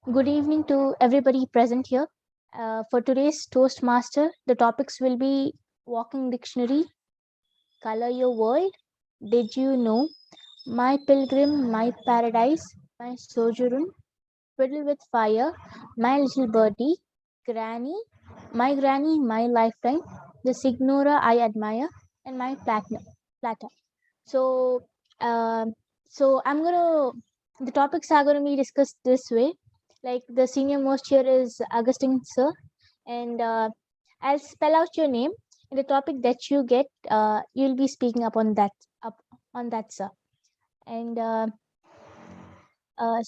Good evening to everybody present here. For today's Toastmaster, the topics will be Walking Dictionary, Color Your World, Did You Know, My Pilgrim, My Paradise, My Sojourn, Fiddle with Fire, My Little Birdie, Granny, My Granny, My Lifetime, The Signora I Admire, and My Plata. So, um so the topics are gonna be discussed this way. Like the senior most here is Augustine sir, and I'll spell out your name and the topic that you get. You'll be speaking up on that sir. And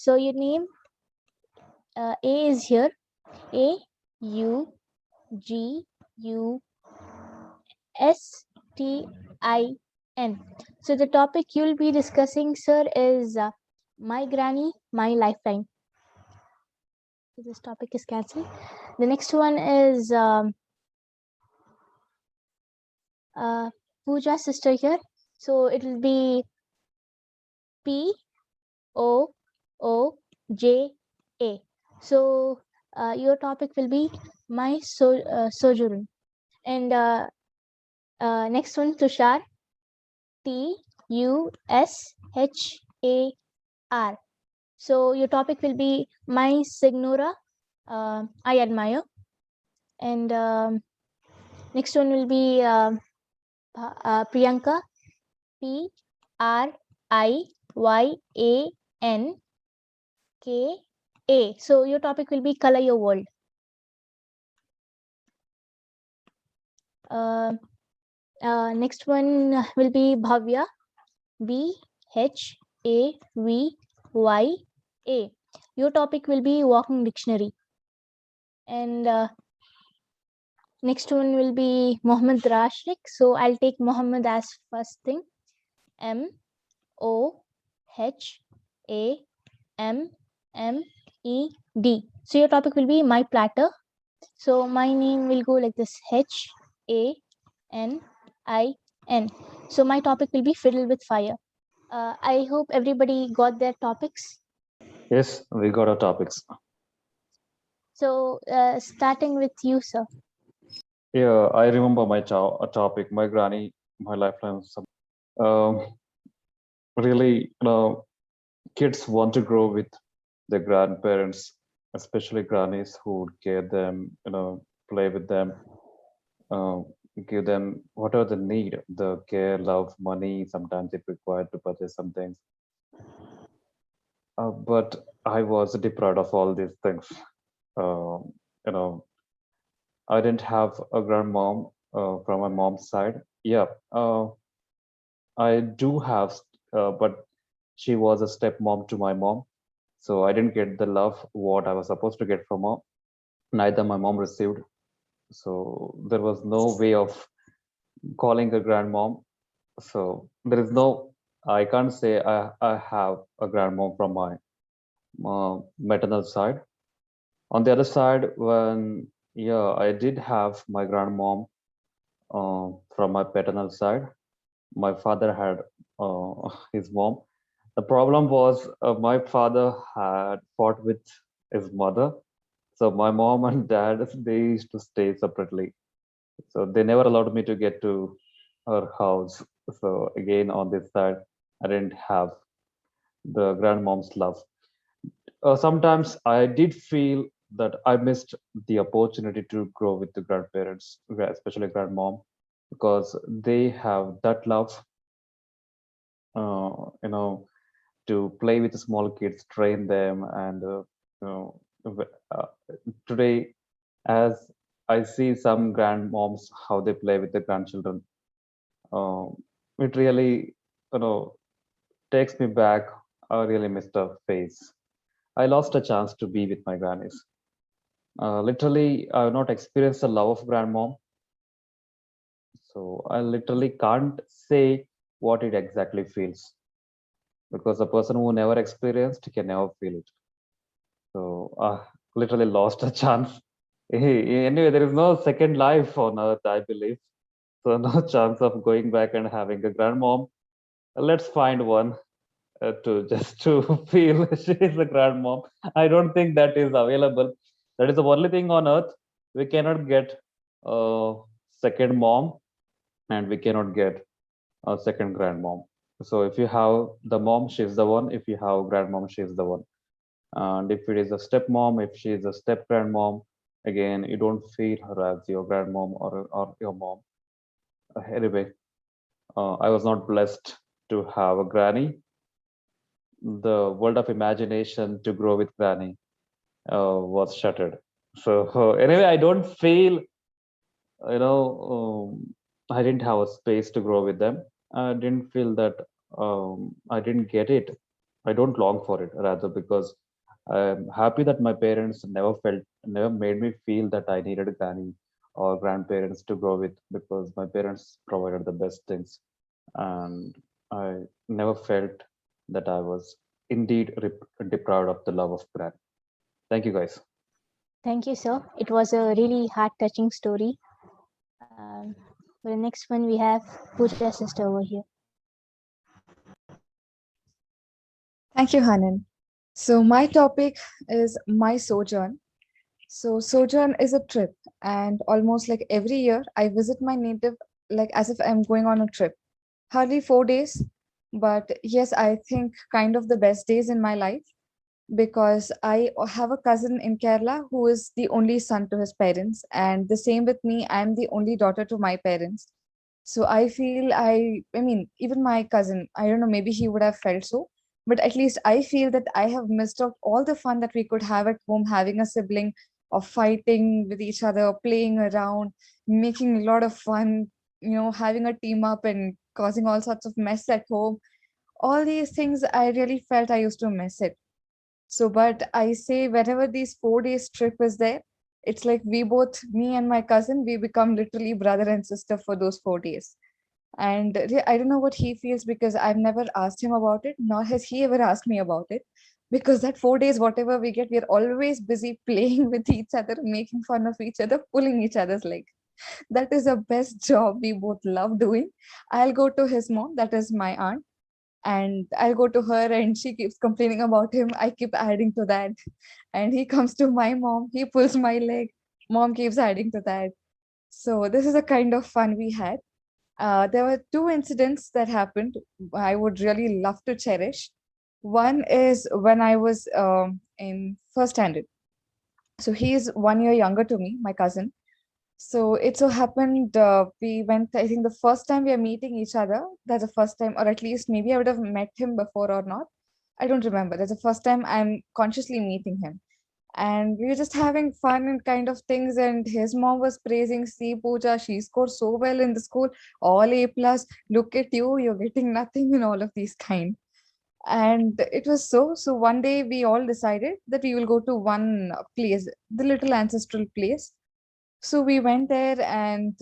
so your name A is here. AUGUSTIN. So the topic you'll be discussing, sir, is My Granny, My Lifetime. So this topic is cancelled. The next one is Pooja sister here. So it will be POOJA. So your topic will be My Sojourn. And next one, Tushar. TUSHAR. So your topic will be My Signora I Admire. And next one will be Priyanka. PRIYANKA. So your topic will be Color Your World. Next one will be Bhavya. BHAVYA. Your topic will be Walking Dictionary. And next one will be Mohammed Rashik. So I'll take Mohammed as first thing. MOHAMMED. So your topic will be My Platter. So my name will go like this: HANIN. So my topic will be Fiddle with Fire. I hope everybody got their topics. Yes, we got our topics. So starting with you, sir. Yeah, I remember my topic, my granny, my lifeline. Um, really, kids want to grow with their grandparents, especially grannies who would care them, play with them, uh, give them whatever they need, the care, love, money, sometimes if required to purchase some things. But I was deprived of all these things. You know, I didn't have a grandmom from my mom's side. Yeah, I do have, but she was a stepmom to my mom. So I didn't get the love what I was supposed to get from her. Neither my mom received. So there was no way of calling a grandmom. So there is no, I can't say I have a grandmom from my maternal side. On the other side, when, yeah, I did have my grandmom from my paternal side. My father had his mom. The problem was my father had fought with his mother. So my mom and dad, they used to stay separately. So they never allowed me to get to her house. So again, on this side, I didn't have the grandmom's love. Sometimes I did feel that I missed the opportunity to grow with the grandparents, especially grandmom, because they have that love, uh, you know, to play with the small kids, train them, and you know, uh, today, as I see some grandmoms how they play with the grandchildren, uh, it really, you know, takes me back. I really missed a phase. I lost a chance to be with my grannies. Literally, I've not experienced the love of grandmom, so I literally can't say what it exactly feels because the person who never experienced can never feel it. So literally lost a chance. Anyway, there is no second life on earth, I believe. So no chance of going back and having a grandmom. Let's find one. to just to feel she is a grandmom. I don't think that is available. That is the only thing on earth. We cannot get a second mom, and we cannot get a second grandmom. So if you have the mom, she's the one. If you have grandmom, she's the one. And if it is a stepmom, if she is a step grandmom, again, you don't feel her as your grandmom or your mom. Anyway, I was not blessed to have a granny. The world of imagination to grow with granny was shattered. So anyway, I don't feel, you know, I didn't have a space to grow with them. I didn't feel that I didn't get it. I don't long for it, rather, because I'm happy that my parents never made me feel that I needed a granny or grandparents to grow with, because my parents provided the best things, and I never felt that I was indeed deprived of the love of grand. Thank you, guys. Thank you, sir. It was a really heart touching story. For the next one, we have Pooja sister over here. Thank you, Hanan. So, my topic is my sojourn. So, sojourn is a trip, and almost like every year, I visit my native like as if I'm going on a trip. Hardly 4 days, but yes, I think kind of the best days in my life because I have a cousin in Kerala who is the only son to his parents, and the same with me, I'm the only daughter to my parents. So I feel I mean, even my cousin, I don't know, maybe he would have felt so, but at least I feel that I have missed out all the fun that we could have at home, having a sibling of fighting with each other, playing around, making a lot of fun, having a team up and causing all sorts of mess at home. All these things I really felt I used to miss it. So, but I say whenever these 4 days trip is there, it's like we both, me and my cousin, we become literally brother and sister for those 4 days. And I don't know what he feels because I've never asked him about it, nor has he ever asked me about it. Because that 4 days, whatever we get, we're always busy playing with each other, making fun of each other, pulling each other's leg. That is the best job we both love doing. I'll go to his mom, that is my aunt, and I'll go to her and she keeps complaining about him. I keep adding to that. And he comes to my mom, he pulls my leg. Mom keeps adding to that. So this is a kind of fun we had. There were two incidents that happened I would really love to cherish. One is when I was in first standard. So he is 1 year younger to me, my cousin. So it so happened we went, I think the first time we are meeting each other, that's the first time, or at least maybe I would have met him before or not. I don't remember. That's the first time I'm consciously meeting him. And we were just having fun and kind of things. And his mom was praising, see, Pooja, she scored so well in the school, all A plus. Look at you, you're getting nothing in all of these kind. And it was so one day we all decided that we will go to one place, the little ancestral place. So we went there, and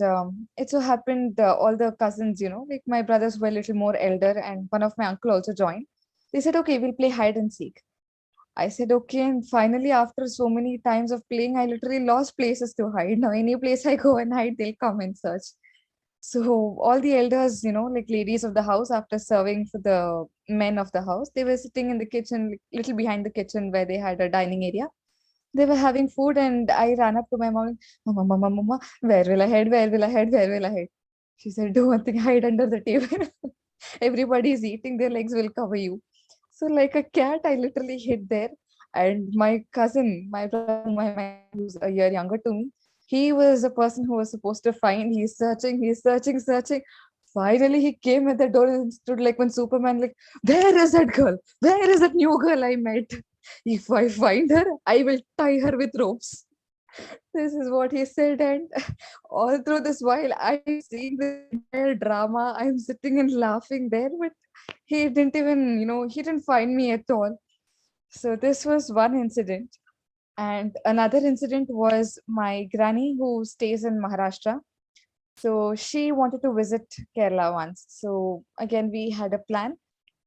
it so happened all the cousins, like my brothers were a little more elder, and one of my uncle also joined. They said, okay, we'll play hide and seek. I said, okay. And finally, after so many times of playing, I literally lost places to hide. Now, any place I go and hide, they'll come and search. So all the elders, like ladies of the house, after serving for the men of the house, they were sitting in the kitchen, like, little behind the kitchen where they had a dining area. They were having food, and I ran up to my mom, Mama, Mama, Mama, where will I hide? Where will I hide? Where will I hide? She said, do one thing, hide under the table. Everybody is eating, their legs will cover you. So, like a cat, I literally hid there. And my cousin, my brother, my cousin who's a year younger to me, he was a person who was supposed to find. He's searching, searching. Finally, he came at the door and stood like when Superman, like, where is that girl? Where is that new girl I met? If I find her, I will tie her with ropes. This is what he said. And all through this while I'm seeing this entire drama, I'm sitting and laughing there, but he didn't even, he didn't find me at all. So this was one incident. And another incident was my granny who stays in Maharashtra. So she wanted to visit Kerala once. So again, we had a plan.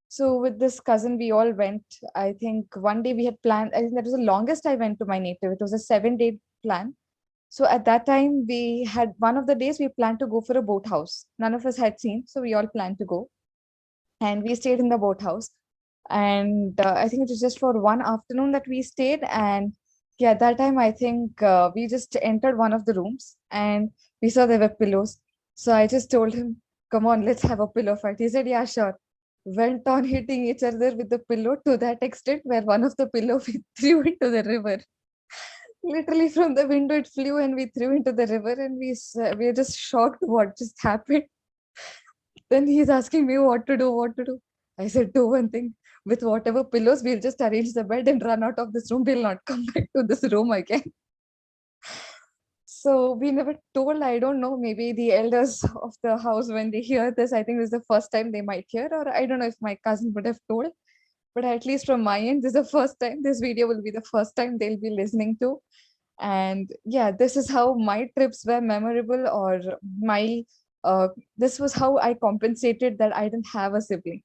So with this cousin, we all went. I think one day we had planned, I think that was the longest I went to my native. It was a 7 day plan. So at that time, we had one of the days we planned to go for a boathouse. None of us had seen, so we all planned to go. And we stayed in the boathouse. And I think it was just for one afternoon that we stayed. And yeah, that time I think we just entered one of the rooms and we saw there were pillows. So I just told him, "Come on, let's have a pillow fight." He said, "Yeah, sure." Went on hitting each other with the pillow to that extent where one of the pillow we threw into the river. Literally from the window, it flew and we threw into the river, and we are just shocked what just happened. Then he's asking me what to do, what to do. I said, "Do one thing. With whatever pillows, we'll just arrange the bed and run out of this room. We'll not come back to this room again." So we never told. I don't know. Maybe the elders of the house, when they hear this, I think this is the first time they might hear, or I don't know if my cousin would have told. But at least from my end, this is the first time. This video will be the first time they'll be listening to. And yeah, this is how my trips were memorable, or my this was how I compensated that I didn't have a sibling.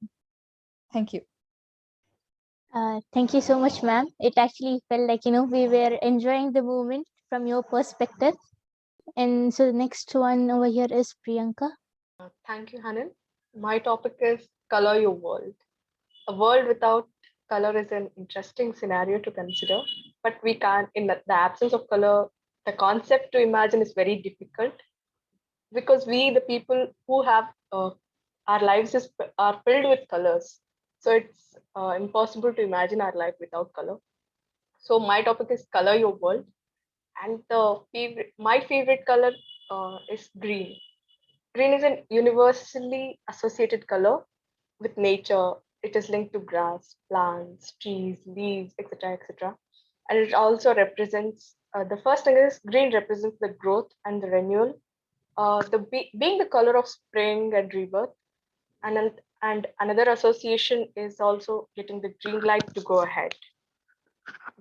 Thank you. Thank you so much, ma'am. It actually felt like, we were enjoying the moment from your perspective. And so the next one over here is Priyanka. Thank you, Hanan. My topic is color your world. A world without color is an interesting scenario to consider, but we can't, in the absence of color, the concept to imagine is very difficult because we, the people who have our lives are filled with colors. So it's impossible to imagine our life without color. So my topic is color your world, and my favorite color is green. Green is a universally associated color with nature. It is linked to grass, plants, trees, leaves, etc., etc. And it also represents the first thing is green represents the growth and the renewal. Being the color of spring and rebirth, and another association is also getting the green light to go ahead.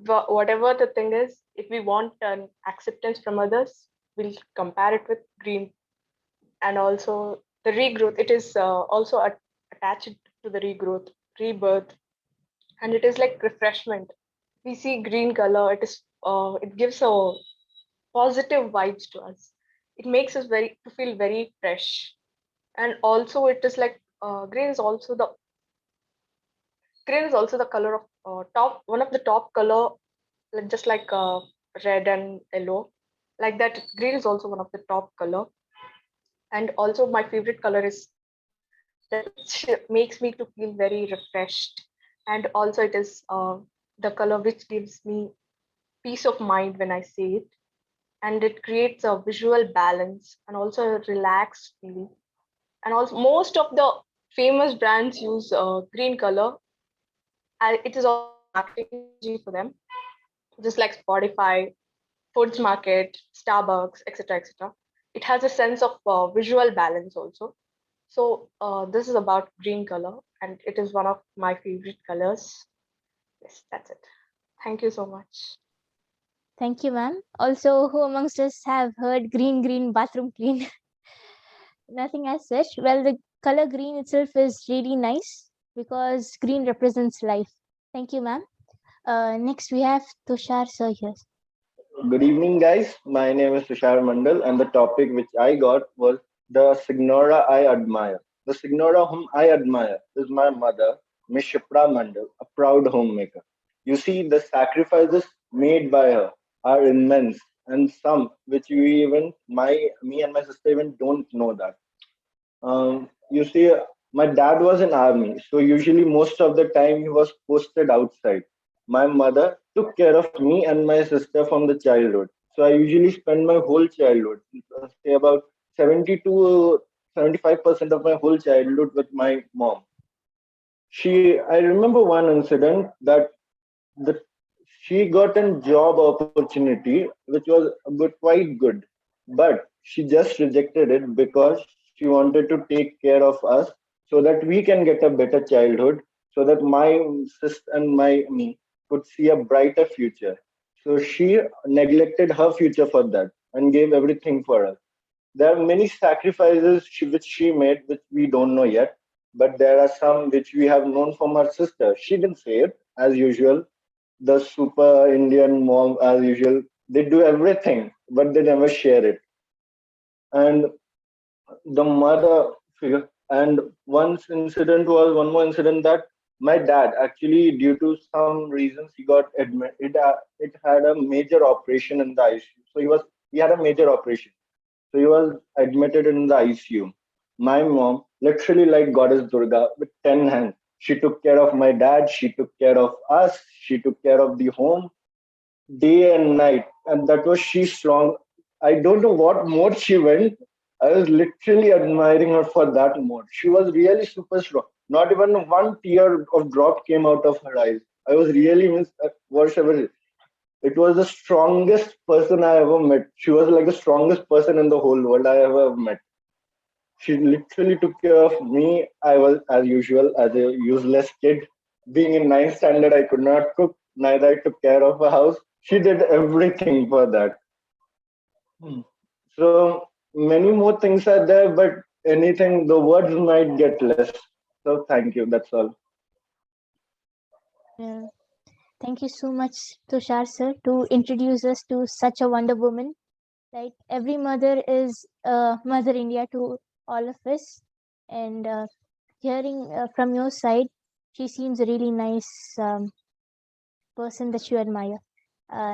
Whatever the thing is, if we want an acceptance from others, we'll compare it with green. And also the regrowth, it is also attached to the regrowth, rebirth, and it is like refreshment. We see green color, it gives a positive vibes to us. It makes us very to feel very fresh. And also it is like green is also the color of top one of the top color, just like red and yellow, like that. Green is also one of the top color. And also my favorite color is that which makes me to feel very refreshed. And also it is the color which gives me peace of mind when I see it, and it creates a visual balance and also a relaxed feeling. And also most of the famous brands use green color. It is also a marketing strategy for them, just like Spotify, Foods Market, Starbucks, etc., etc. It has a sense of visual balance also. So this is about green color, and it is one of my favorite colors. Yes, that's it. Thank you so much. Thank you, ma'am. Also, who amongst us have heard green, green, bathroom clean? Nothing as such. Well, the color green itself is really nice because green represents life. Thank you, ma'am. Next, we have Tushar sir here. Good evening, guys. My name is Tushar Mandal, and the topic which I got was the Signora I admire. The Signora whom I admire is my mother, Miss Shipra Mandal, a proud homemaker. You see, the sacrifices made by her are immense, and some which we even me and my sister even don't know that. You see, my dad was in army, so usually most of the time he was posted outside. My mother took care of me and my sister from the childhood. So I usually spend my whole childhood, say about 70 to 75% of my whole childhood with my mom. I remember one incident that the she got a job opportunity which was quite good, but she just rejected it because she wanted to take care of us so that we can get a better childhood, so that my sister and me could see a brighter future. So she neglected her future for that and gave everything for us. There are many sacrifices which she made, which we don't know yet, but there are some which we have known from her sister. She didn't say it, as usual. The super Indian mom, as usual, they do everything, but they never share it. And the mother figure. And one more incident that My dad actually, due to some reasons, he got admitted. It had a major operation in the ICU. So he had a major operation. So he was admitted in the ICU. My mom, literally like Goddess Durga, with 10 hands, she took care of my dad. She took care of us. She took care of the home day and night, and that was she strong. I don't know what mode she went. I was literally admiring her for that mode. She was really super strong. Not even one tear of drop came out of her eyes. I was really whatever. It was the strongest person I ever met. She was like the strongest person in the whole world I ever met. She literally took care of me. I was, as usual, as a useless kid. Being in ninth standard, I could not cook. Neither I took care of a house. She did everything for that. Hmm. So many more things are there, but anything, the words might get less. So thank you. That's all. Yeah. Thank you so much, Tushar sir, to introduce us to such a Wonder Woman. Like every mother is Mother India to all of us, and hearing from your side, she seems a really nice person that you admire.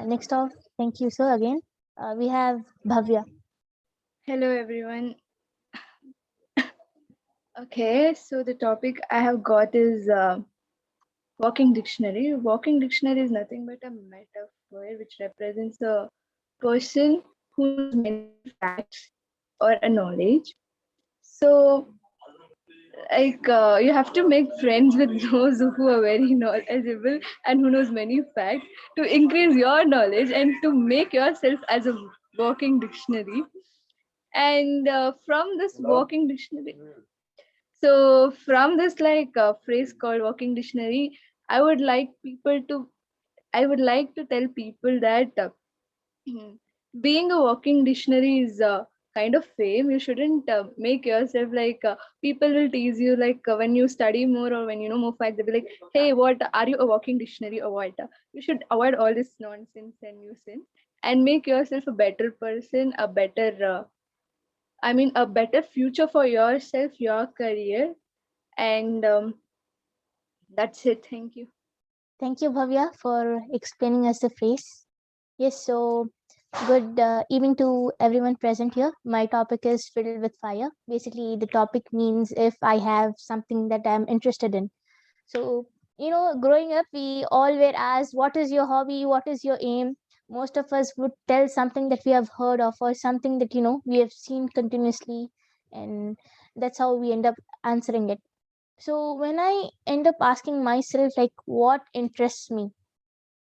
Next off, thank you, sir. Again, we have Bhavya. Hello everyone. Okay, so the topic I have got is walking dictionary. Walking dictionary is nothing but a metaphor which represents a person who knows many facts or a knowledge. So, like, you have to make friends with those who are very knowledgeable and who knows many facts to increase your knowledge and to make yourself as a walking dictionary. And from this walking dictionary, so from this phrase called walking dictionary, I would like people to I would like to tell people that being a walking dictionary is kind of fame. You shouldn't make yourself people will tease you when you study more or when you know more facts. They'll be like, "Hey, what are you a walking dictionary or what?" You should avoid all this nonsense and nuisance and make yourself a better person, a better future for yourself, your career, and that's it. Thank you. Thank you, Bhavya, for explaining us the phrase. Yes, so good evening to everyone present here. My topic is filled with fire. Basically, the topic means if I have something that I'm interested in. So, growing up, we all were asked, what is your hobby? What is your aim? Most of us would tell something that we have heard of or something that, we have seen continuously. And that's how we end up answering it. So, when I end up asking myself, like, what interests me?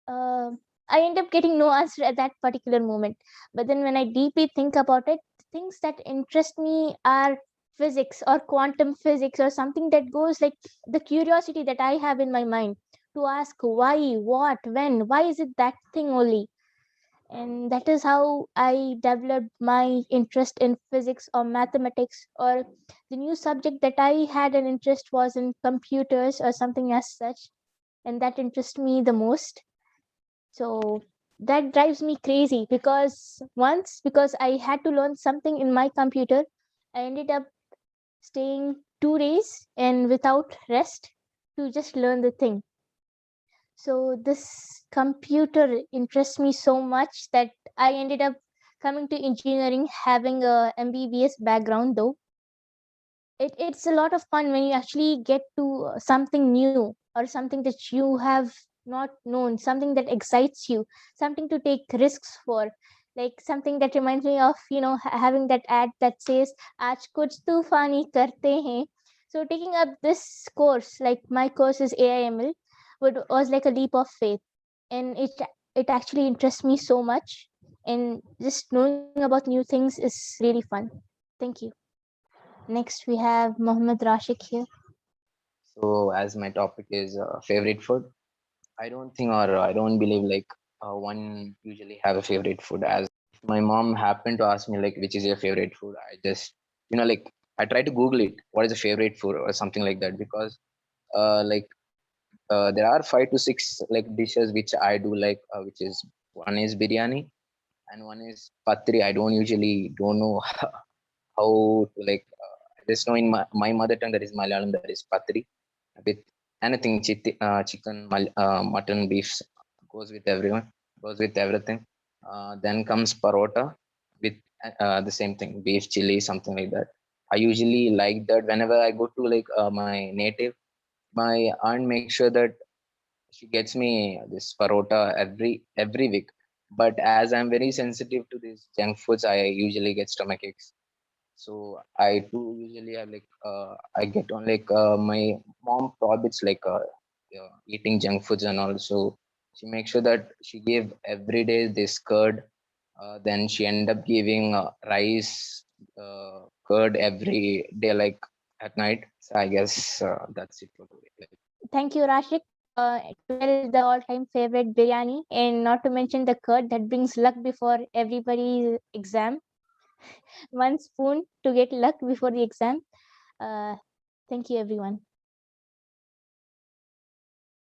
uh, I end up getting no answer at that particular moment. But then when I deeply think about it, things that interest me are physics or quantum physics or something that goes like the curiosity that I have in my mind to ask why, what, when, why is it that thing only? And that is how I developed my interest in physics or mathematics, or the new subject that I had an interest was in computers or something as such, and that interests me the most. So that drives me crazy because because I had to learn something in my computer, I ended up staying 2 days and without rest to just learn the thing. So this computer interests me so much that I ended up coming to engineering having a MBBS background though. It's a lot of fun when you actually get to something new or something that you have not known, something that excites you, something to take risks for, like something that reminds me of having that ad that says aaj kuch tufani karte hain. So taking up this course, like my course is AIML, was like a leap of faith, and it actually interests me so much, and just knowing about new things is really fun. Thank you. Next, we have Mohammed Rashik here. So, as my topic is favorite food, I don't think or I don't believe one usually have a favorite food. As my mom happened to ask me like which is your favorite food, I just I try to Google it. What is a favorite food or something like that because there are 5 to 6 dishes which I do which is one is biryani and one is patri. I don't know how to I just know in my mother tongue that is Malayalam that is patri with anything, chicken, mutton, beef goes with everyone, goes with everything. Then comes parota with the same thing, beef chili, something like that. I usually like that whenever I go to like my native. My aunt makes sure that she gets me this parota every week. But as I'm very sensitive to these junk foods, I usually get stomach aches. So I too usually have like I get on like my mom prohibits like eating junk foods and all. So she makes sure that she gave every day this curd. Then she end up giving rice, curd every day, like at night. So I guess that's it for today. Like, Thank you, Rashik. 12 is the all-time favorite biryani, and not to mention the curd that brings luck before everybody's exam. One spoon to get luck before the exam. Uh, thank you, everyone.